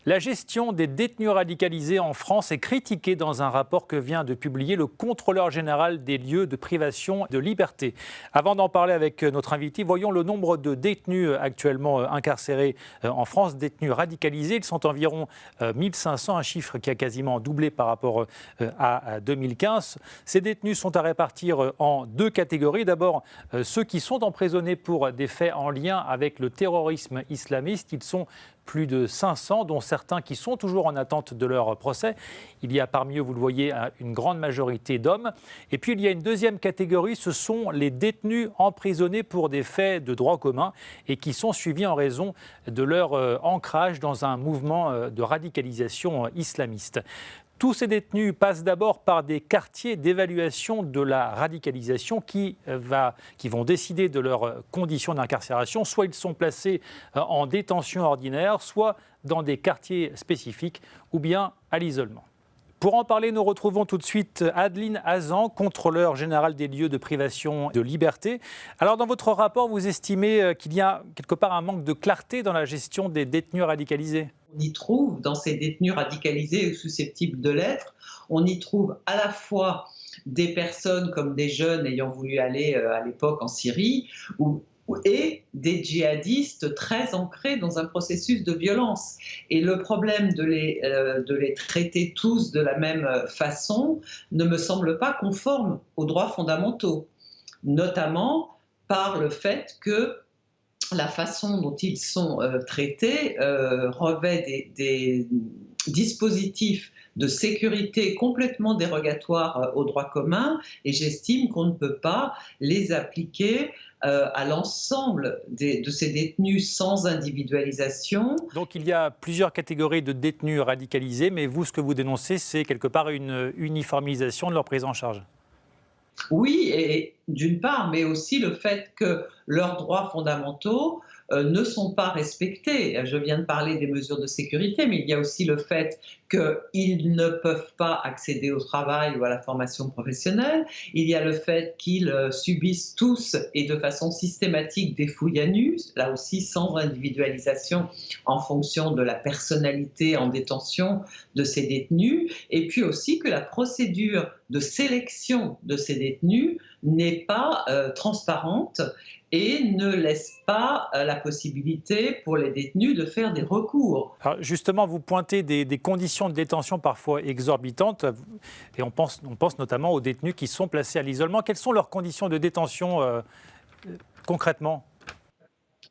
La gestion des détenus radicalisés en France est critiquée dans un rapport que vient de publier le contrôleur général des lieux de privation de liberté. Avant d'en parler avec notre invité, voyons le nombre de détenus actuellement incarcérés en France, détenus radicalisés. Ils sont environ 1500, un chiffre qui a quasiment doublé par rapport à 2015. Ces détenus sont à répartir en deux catégories. D'abord, ceux qui sont emprisonnés pour des faits en lien avec le terrorisme islamiste. Ils sont plus de 500, dont certains qui sont toujours en attente de leur procès. Il y a parmi eux, vous le voyez, une grande majorité d'hommes. Et puis il y a une deuxième catégorie, ce sont les détenus emprisonnés pour des faits de droit commun et qui sont suivis en raison de leur ancrage dans un mouvement de radicalisation islamiste. Tous ces détenus passent d'abord par des quartiers d'évaluation de la radicalisation qui vont décider de leurs conditions d'incarcération. Soit ils sont placés en détention ordinaire, soit dans des quartiers spécifiques ou bien à l'isolement. Pour en parler, nous retrouvons tout de suite Adeline Hazan, contrôleur général des lieux de privation de liberté. Alors, dans votre rapport, vous estimez qu'il y a quelque part un manque de clarté dans la gestion des détenus radicalisés ? On y trouve, dans ces détenus radicalisés ou susceptibles de l'être, on y trouve à la fois des personnes comme des jeunes ayant voulu aller à l'époque en Syrie, et des djihadistes très ancrés dans un processus de violence. Et le problème de les traiter tous de la même façon ne me semble pas conforme aux droits fondamentaux, notamment par le fait que la façon dont ils sont traités revêt des dispositifs de sécurité complètement dérogatoires au droit commun, et j'estime qu'on ne peut pas les appliquer à l'ensemble de ces détenus sans individualisation. Donc il y a plusieurs catégories de détenus radicalisés, mais vous, ce que vous dénoncez, c'est quelque part une uniformisation de leur prise en charge. Oui, et d'une part, mais aussi le fait que leurs droits fondamentaux ne sont pas respectés. Je viens de parler des mesures de sécurité, mais il y a aussi le fait qu'ils ne peuvent pas accéder au travail ou à la formation professionnelle. Il y a le fait qu'ils subissent tous et de façon systématique des fouilles à nu, là aussi sans individualisation en fonction de la personnalité en détention de ces détenus. Et puis aussi que la procédure de sélection de ces détenus n'est pas transparente et ne laisse pas la possibilité pour les détenus de faire des recours. Alors justement, vous pointez des conditions de détention parfois exorbitantes, et on pense notamment aux détenus qui sont placés à l'isolement. Quelles sont leurs conditions de détention concrètement ?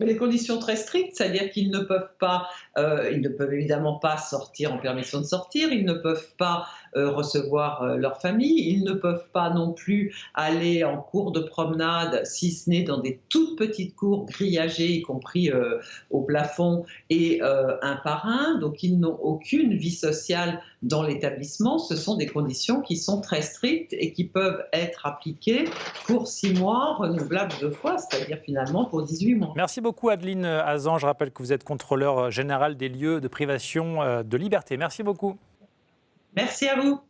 Mais les conditions très strictes, c'est-à-dire qu'ils ne peuvent évidemment pas sortir en permission de sortir, ils ne peuvent pas recevoir leur famille, ils ne peuvent pas non plus aller en cours de promenade, si ce n'est dans des toutes petites cours grillagées, y compris au plafond et un par un. Donc ils n'ont aucune vie sociale dans l'établissement. Ce sont des conditions qui sont très strictes et qui peuvent être appliquées pour 6 mois, renouvelables 2 fois, c'est-à-dire finalement pour 18 mois. Merci beaucoup Adeline Hazan. Je rappelle que vous êtes contrôleur général des lieux de privation de liberté. Merci beaucoup. Merci à vous.